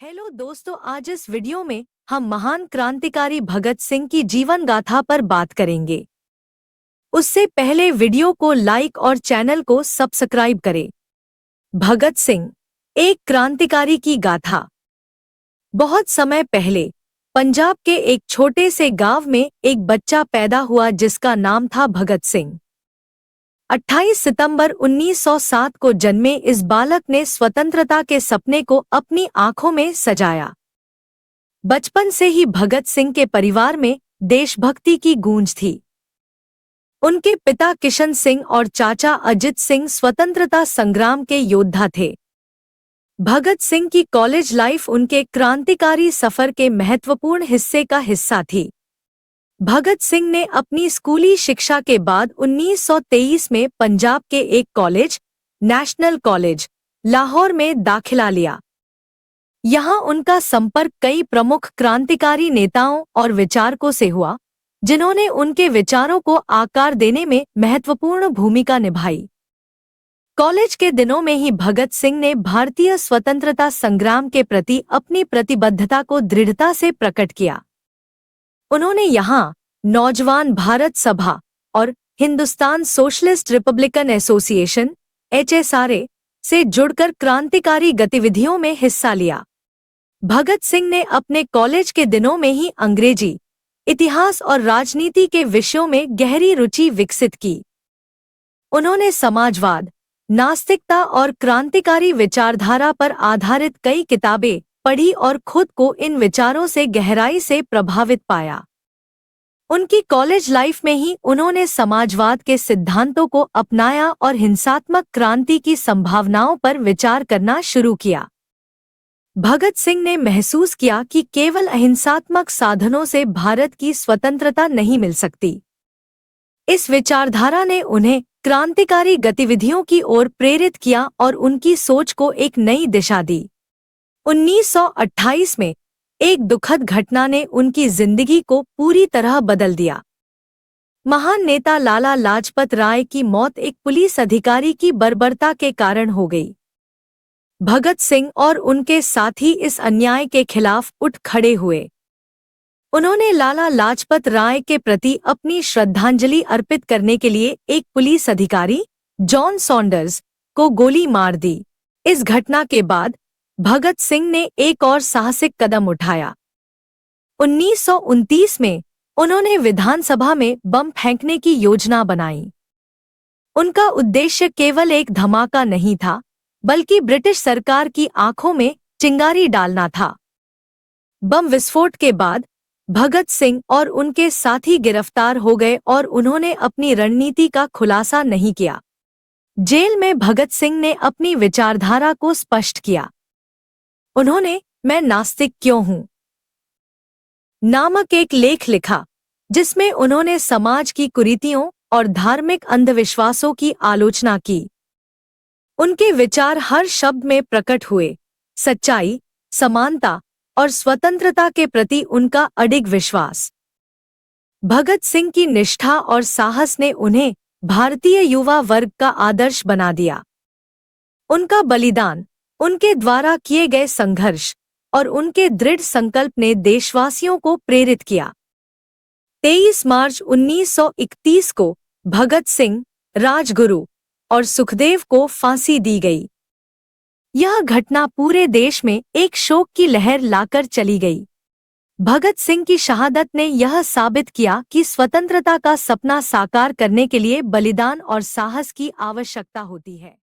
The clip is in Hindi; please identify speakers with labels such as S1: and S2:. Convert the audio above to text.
S1: हेलो दोस्तों, आज इस वीडियो में हम महान क्रांतिकारी भगत सिंह की जीवन गाथा पर बात करेंगे। उससे पहले वीडियो को लाइक और चैनल को सब्सक्राइब करें। भगत सिंह, एक क्रांतिकारी की गाथा। बहुत समय पहले पंजाब के एक छोटे से गांव में एक बच्चा पैदा हुआ जिसका नाम था भगत सिंह। 28 सितंबर 1907 को जन्मे इस बालक ने स्वतंत्रता के सपने को अपनी आंखों में सजाया। बचपन से ही भगत सिंह के परिवार में देशभक्ति की गूंज थी। उनके पिता किशन सिंह और चाचा अजित सिंह स्वतंत्रता संग्राम के योद्धा थे। भगत सिंह की कॉलेज लाइफ उनके क्रांतिकारी सफर के महत्वपूर्ण हिस्से का हिस्सा थी। भगत सिंह ने अपनी स्कूली शिक्षा के बाद 1923 में पंजाब के एक कॉलेज, नेशनल कॉलेज, लाहौर में दाखिला लिया। यहाँ उनका संपर्क कई प्रमुख क्रांतिकारी नेताओं और विचारकों से हुआ, जिन्होंने उनके विचारों को आकार देने में महत्वपूर्ण भूमिका निभाई। कॉलेज के दिनों में ही भगत सिंह ने भारतीय स्वतंत्रता संग्राम के प्रति अपनी प्रतिबद्धता को दृढ़ता से प्रकट किया। उन्होंने यहाँ नौजवान भारत सभा और Hindustan socialist Republican association (HSRA) से जुड़कर क्रांतिकारी गतिविधियों में हिस्सा लिया। भगत सिंह ने अपने कॉलेज के दिनों में ही अंग्रेजी, इतिहास और राजनीति के विषयों में गहरी रुचि विकसित की। उन्होंने समाजवाद, नास्तिकता और क्रांतिकारी विचारधारा पर आधारित कई किताबें पढ़ी और खुद को इन विचारों से गहराई से प्रभावित पाया। उनकी कॉलेज लाइफ में ही उन्होंने समाजवाद के सिद्धांतों को अपनाया और हिंसात्मक क्रांति की संभावनाओं पर विचार करना शुरू किया। भगत सिंह ने महसूस किया कि केवल अहिंसात्मक साधनों से भारत की स्वतंत्रता नहीं मिल सकती। इस विचारधारा ने उन्हें क्रांतिकारी गतिविधियों की ओर प्रेरित किया और उनकी सोच को एक नई दिशा दी। 1928 में एक दुखद घटना ने उनकी जिंदगी को पूरी तरह बदल दिया। महान नेता लाला लाजपत राय की मौत एक पुलिस अधिकारी की बर्बरता के कारण हो गई। भगत सिंह और उनके साथी इस अन्याय के खिलाफ उठ खड़े हुए। उन्होंने लाला लाजपत राय के प्रति अपनी श्रद्धांजलि अर्पित करने के लिए एक पुलिस अधिकारी, जॉन सॉन्डर्स, को गोली मार दी। इस घटना के बाद भगत सिंह ने एक और साहसिक कदम उठाया। 1929 में उन्होंने विधानसभा में बम फेंकने की योजना बनाई। उनका उद्देश्य केवल एक धमाका नहीं था, बल्कि ब्रिटिश सरकार की आंखों में चिंगारी डालना था। बम विस्फोट के बाद भगत सिंह और उनके साथी गिरफ्तार हो गए और उन्होंने अपनी रणनीति का खुलासा नहीं किया। जेल में भगत सिंह ने अपनी विचारधारा को स्पष्ट किया। उन्होंने "मैं नास्तिक क्यों हूं" नामक एक लेख लिखा, जिसमें उन्होंने समाज की कुरीतियों और धार्मिक अंधविश्वासों की आलोचना की। उनके विचार हर शब्द में प्रकट हुए। सच्चाई, समानता और स्वतंत्रता के प्रति उनका अडिग विश्वास। भगत सिंह की निष्ठा और साहस ने उन्हें भारतीय युवा वर्ग का आदर्श बना दिया। उनका बलिदान, उनके द्वारा किए गए संघर्ष और उनके दृढ़ संकल्प ने देशवासियों को प्रेरित किया। 23 मार्च 1931 को भगत सिंह, राजगुरु और सुखदेव को फांसी दी गई। यह घटना पूरे देश में एक शोक की लहर लाकर चली गई। भगत सिंह की शहादत ने यह साबित किया कि स्वतंत्रता का सपना साकार करने के लिए बलिदान और साहस की आवश्यकता होती है।